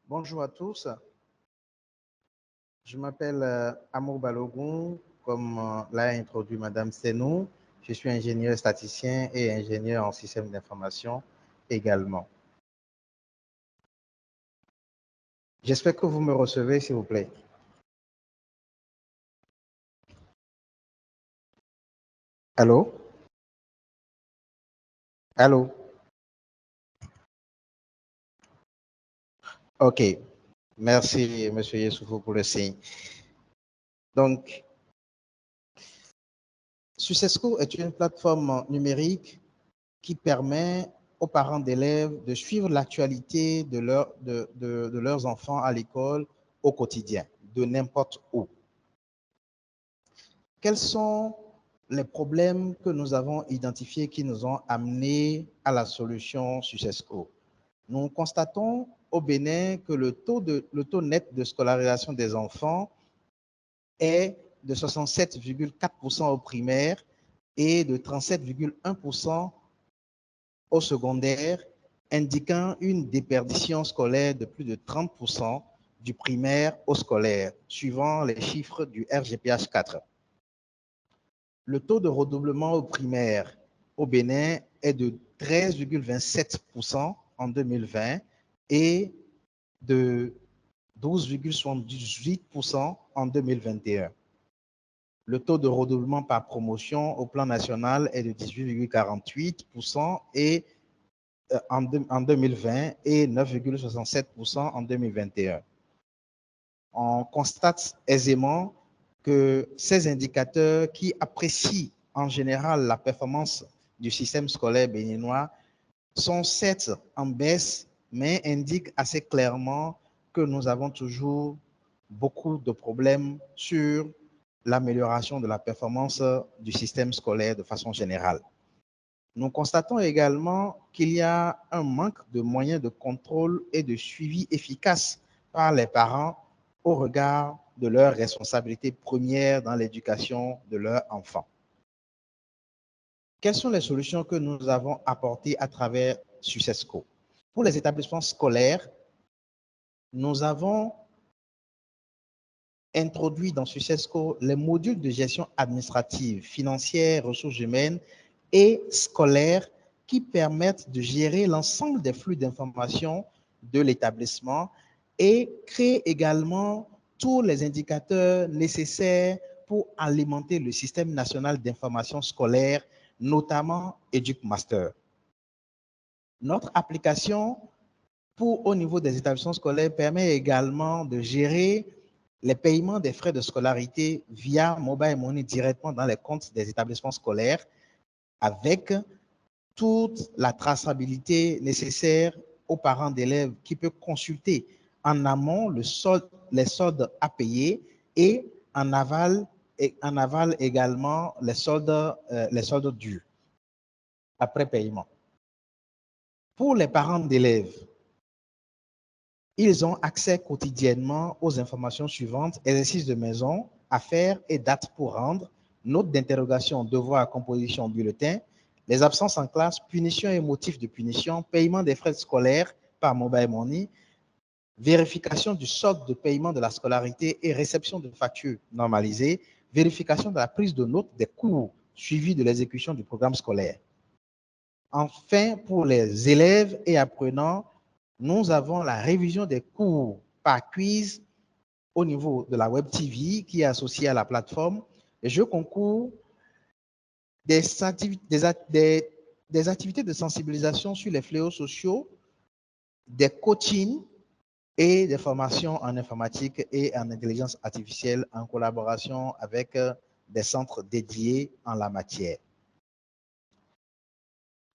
Bonjour à tous, je m'appelle Amour Balogun, comme l'a introduit Madame Senou. Je suis ingénieur statisticien et ingénieur en système d'information également. J'espère que vous me recevez, s'il vous plaît. Allô? Allô? OK. Merci, Monsieur Yessoufou, pour le signe. Donc, Successco est une plateforme numérique qui permet aux parents d'élèves de suivre l'actualité de leurs enfants à l'école au quotidien, de n'importe où. Quels sont les problèmes que nous avons identifiés qui nous ont amenés à la solution Successco? Nous constatons au Bénin que le taux net de scolarisation des enfants est de 67,4% au primaire et de 37,1% au secondaire, indiquant une déperdition scolaire de plus de 30% du primaire au scolaire, suivant les chiffres du RGPH 4. Le taux de redoublement au primaire au Bénin est de 13,27% en 2020 et de 12,78% en 2021. Le taux de redoublement par promotion au plan national est de 18,48% et en 2020 et 9,67% en 2021. On constate aisément que ces indicateurs qui apprécient en général la performance du système scolaire béninois sont certes en baisse, mais indiquent assez clairement que nous avons toujours beaucoup de problèmes sur l'amélioration de la performance du système scolaire de façon générale. Nous constatons également qu'il y a un manque de moyens de contrôle et de suivi efficace par les parents au regard de leurs responsabilités premières dans l'éducation de leurs enfants. Quelles sont les solutions que nous avons apportées à travers Successco? Pour les établissements scolaires, nous avons introduit dans Successco les modules de gestion administrative, financière, ressources humaines et scolaires qui permettent de gérer l'ensemble des flux d'informations de l'établissement et créer également tous les indicateurs nécessaires pour alimenter le système national d'information scolaire, notamment EducMaster. Notre application au niveau des établissements scolaires permet également de gérer les paiements des frais de scolarité via Mobile Money directement dans les comptes des établissements scolaires avec toute la traçabilité nécessaire aux parents d'élèves qui peuvent consulter en amont les soldes à payer et en aval également les soldes dus après paiement. Pour les parents d'élèves, ils ont accès quotidiennement aux informations suivantes: exercices de maison, affaires et dates pour rendre, notes d'interrogation, devoirs, composition, bulletin, les absences en classe, punitions et motifs de punition, paiement des frais scolaires par Mobile Money, vérification du solde de paiement de la scolarité et réception de factures normalisées, vérification de la prise de notes des cours suivis de l'exécution du programme scolaire. Enfin, pour les élèves et apprenants, nous avons la révision des cours par quiz au niveau de la Web TV qui est associée à la plateforme, les jeux concours, des activités de sensibilisation sur les fléaux sociaux, des coachings et des formations en informatique et en intelligence artificielle en collaboration avec des centres dédiés en la matière.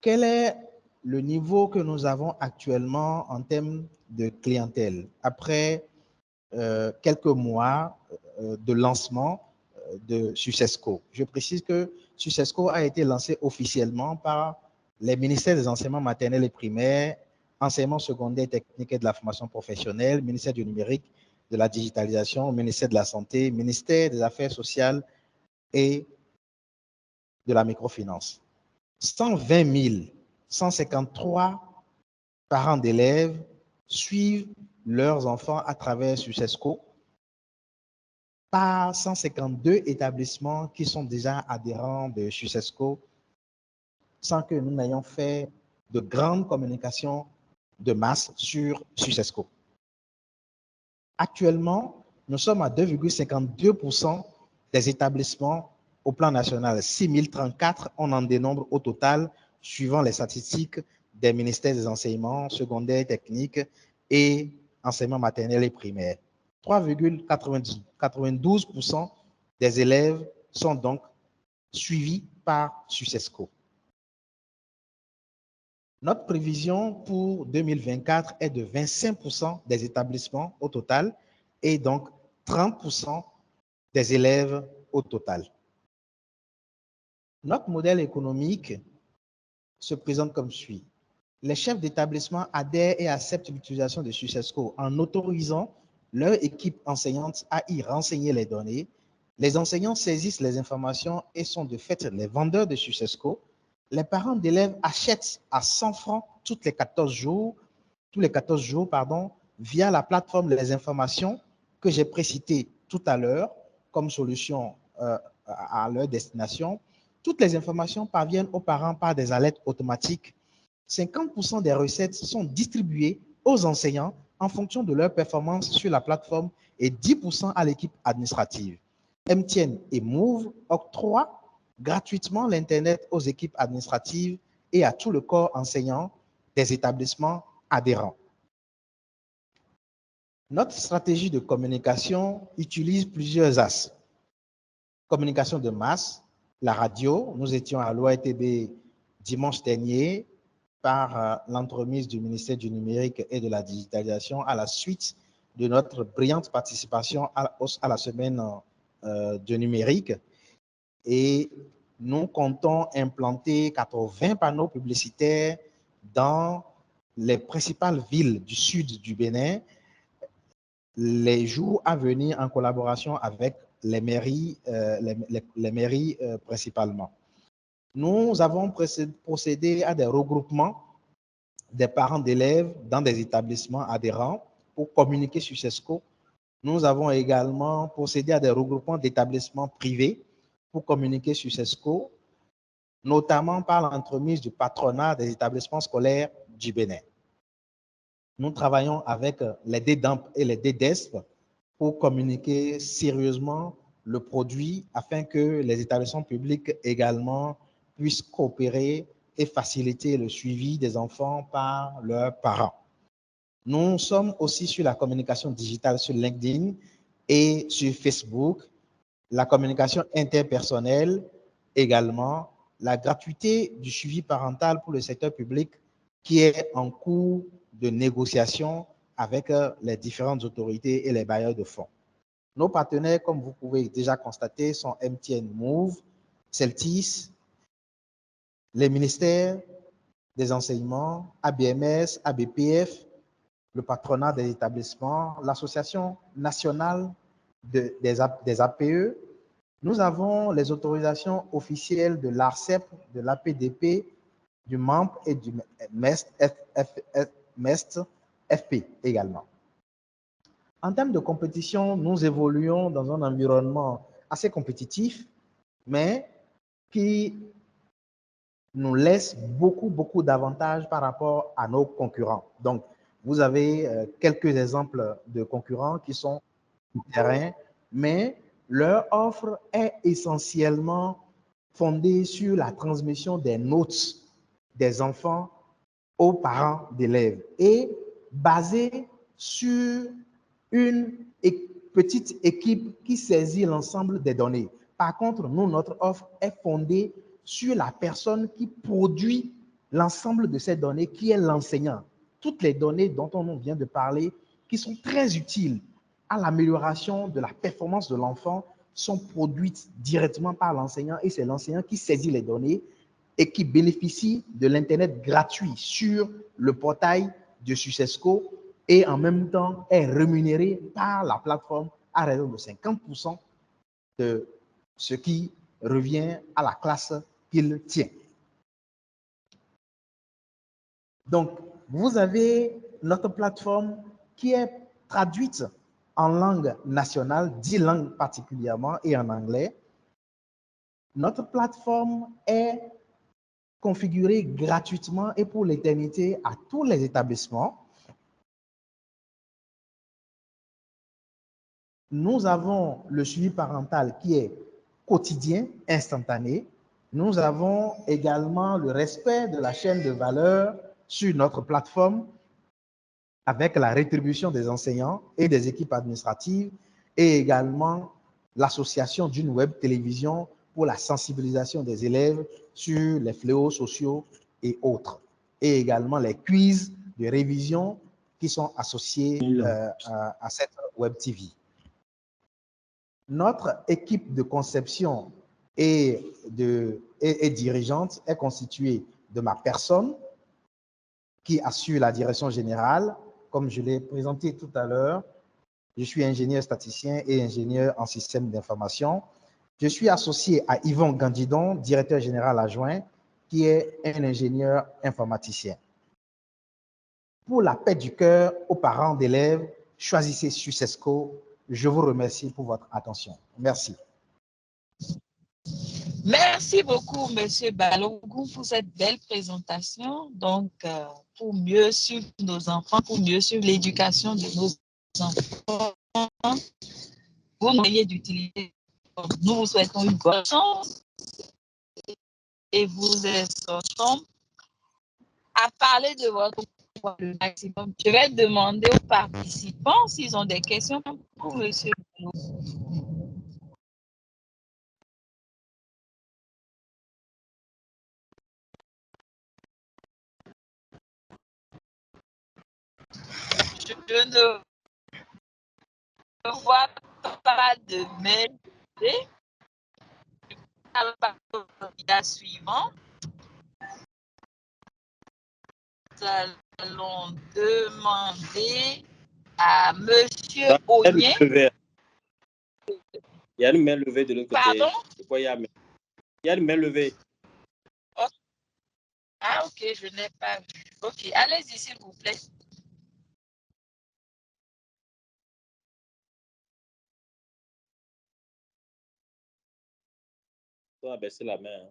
Quel est le niveau que nous avons actuellement en termes de clientèle après quelques mois de lancement de Successco? Je précise que Successco a été lancé officiellement par les ministères des enseignements maternels et primaires, enseignement secondaire, technique et de la formation professionnelle, ministère du numérique, de la digitalisation, ministère de la santé, ministère des affaires sociales et de la microfinance. 120 153 parents d'élèves suivent leurs enfants à travers Successco par 152 établissements qui sont déjà adhérents de Successco sans que nous n'ayons fait de grandes communications de masse sur Successco. Actuellement, nous sommes à 2,52% des établissements au plan national. 6034, on en dénombre au total, suivant les statistiques des ministères des enseignements secondaires, techniques et enseignement maternel et primaire. 3,92% des élèves sont donc suivis par Successco. Notre prévision pour 2024 est de 25% des établissements au total et donc 30% des élèves au total. Notre modèle économique se présente comme suit. Les chefs d'établissement adhèrent et acceptent l'utilisation de Successco en autorisant leur équipe enseignante à y renseigner les données. Les enseignants saisissent les informations et sont de fait les vendeurs de Successco. Les parents d'élèves achètent à 100 francs tous les 14 jours, via la plateforme Les Informations que j'ai précitée tout à l'heure comme solution à leur destination. Toutes les informations parviennent aux parents par des alertes automatiques. 50% des recettes sont distribuées aux enseignants en fonction de leur performance sur la plateforme et 10% à l'équipe administrative. MTN et Move octroient gratuitement l'Internet aux équipes administratives et à tout le corps enseignant des établissements adhérents. Notre stratégie de communication utilise plusieurs axes. Communication de masse, la radio. Nous étions à l'OITB dimanche dernier par l'entremise du ministère du Numérique et de la Digitalisation à la suite de notre brillante participation à la semaine du numérique. Et nous comptons implanter 80 panneaux publicitaires dans les principales villes du sud du Bénin les jours à venir en collaboration avec les mairies, les mairies principalement. Nous avons procédé à des regroupements des parents d'élèves dans des établissements adhérents pour communiquer sur Successco. Nous avons également procédé à des regroupements d'établissements privés pour communiquer sur Successco, notamment par l'entremise du patronat des établissements scolaires du Bénin. Nous travaillons avec les DEDAMP et les DEDESP pour communiquer sérieusement le produit afin que les établissements publics également puissent coopérer et faciliter le suivi des enfants par leurs parents. Nous sommes aussi sur la communication digitale sur LinkedIn et sur Facebook, la communication interpersonnelle également, la gratuité du suivi parental pour le secteur public qui est en cours de négociation avec les différentes autorités et les bailleurs de fonds. Nos partenaires, comme vous pouvez déjà constater, sont MTN Move, Celtis, les ministères des enseignements, ABMS, ABPF, le patronat des établissements, l'Association nationale des APE. Nous avons les autorisations officielles de l'ARCEP, de l'APDP, du MAMP et du MEST-FP également. En termes de compétition, nous évoluons dans un environnement assez compétitif, mais qui nous laisse beaucoup d'avantages par rapport à nos concurrents. Donc, vous avez quelques exemples de concurrents qui sont du terrain, mais leur offre est essentiellement fondée sur la transmission des notes des enfants aux parents d'élèves et basée sur une petite équipe qui saisit l'ensemble des données. Par contre, nous, notre offre est fondée sur la personne qui produit l'ensemble de ces données, qui est l'enseignant. Toutes les données dont on vient de parler, qui sont très utiles à l'amélioration de la performance de l'enfant, sont produites directement par l'enseignant et c'est l'enseignant qui saisit les données et qui bénéficie de l'Internet gratuit sur le portail de Successco et en même temps est rémunéré par la plateforme à raison de 50% de ce qui revient à la classe qu'il tient. Donc, vous avez notre plateforme qui est traduite en langue nationale, 10 langues particulièrement, et en anglais. Notre plateforme est configurée gratuitement et pour l'éternité à tous les établissements. Nous avons le suivi parental qui est quotidien, instantané. Nous avons également le respect de la chaîne de valeur sur notre plateforme avec la rétribution des enseignants et des équipes administratives et également l'association d'une web télévision pour la sensibilisation des élèves sur les fléaux sociaux et autres. Et également les quiz de révision qui sont associés à cette web TV. Notre équipe de conception et dirigeante est constituée de ma personne qui assure la direction générale. Comme je l'ai présenté tout à l'heure, je suis ingénieur statisticien et ingénieur en système d'information. Je suis associé à Yvon Gandidon, directeur général adjoint, qui est un ingénieur informaticien. Pour la paix du cœur aux parents d'élèves, choisissez Successco. Je vous remercie pour votre attention. Merci. Merci beaucoup, M. Balogun, pour cette belle présentation. Donc, pour mieux suivre nos enfants, pour mieux suivre l'éducation de nos enfants, vous n'ayez d'utilité. Nous vous souhaitons une bonne chance et vous exhortons à parler de votre voix le maximum. Je vais demander aux participants s'ils ont des questions pour M. Balogun. Je ne vois pas de mail. Le candidat suivant. Nous allons demander à Monsieur Ognier. Il y a une main levée de l'autre côté. Pardon? Il y a une main levée. Oh. Ah, ok, je n'ai pas vu. Ok, allez-y, s'il vous plaît. On va baisser la main.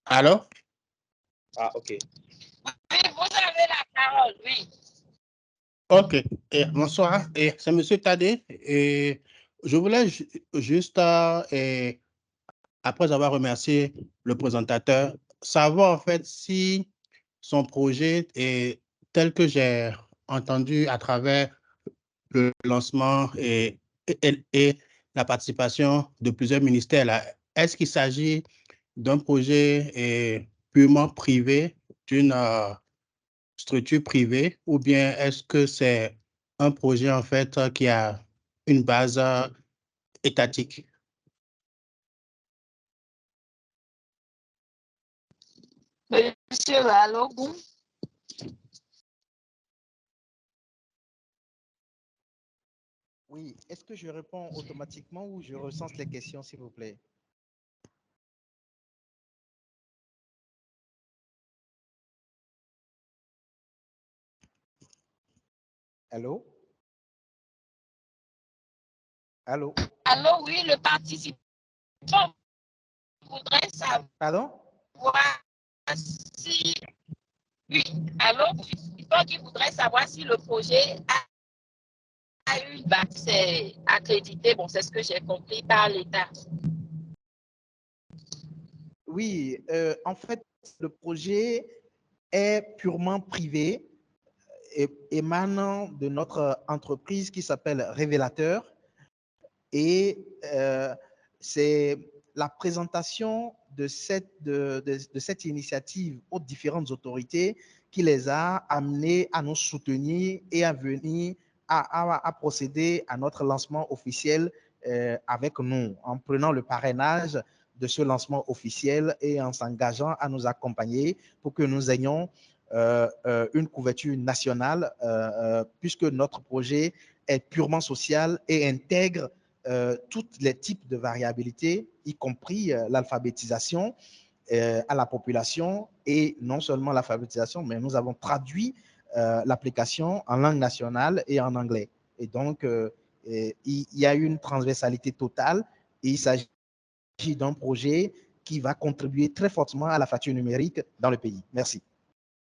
Allô? Ah, ok. Oui, vous avez la parole, oui. Ok, bonsoir, c'est M. Tadé. Et je voulais juste, après avoir remercié le présentateur, savoir en fait si son projet est tel que j'ai entendu à travers le lancement et la participation de plusieurs ministères. Est-ce qu'il s'agit d'un projet purement privé, d'une structure privée, ou bien est-ce que c'est un projet en fait qui a une base étatique? Monsieur Balogun. Oui, est-ce que je réponds automatiquement ou je recense les questions, s'il vous plaît? Allô? Allô? Allô, oui, le participant voudrait savoir. Pardon? Si. Oui, allô, participant qui voudrait savoir si le projet a une base accréditée. Bon, c'est ce que j'ai compris par l'État. Oui, en fait, le projet est purement privé, émanant de notre entreprise qui s'appelle Révélateur. Et c'est la présentation de cette initiative aux différentes autorités qui les a amenés à nous soutenir et à venir à procéder à notre lancement officiel avec nous, en prenant le parrainage de ce lancement officiel et en s'engageant à nous accompagner pour que nous ayons une couverture nationale, puisque notre projet est purement social et intègre tous les types de variabilité, y compris l'alphabétisation à la population, et non seulement l'alphabétisation, mais nous avons traduit l'application en langue nationale et en anglais. Et donc, il y a une transversalité totale et il s'agit d'un projet qui va contribuer très fortement à la fracture numérique dans le pays. Merci.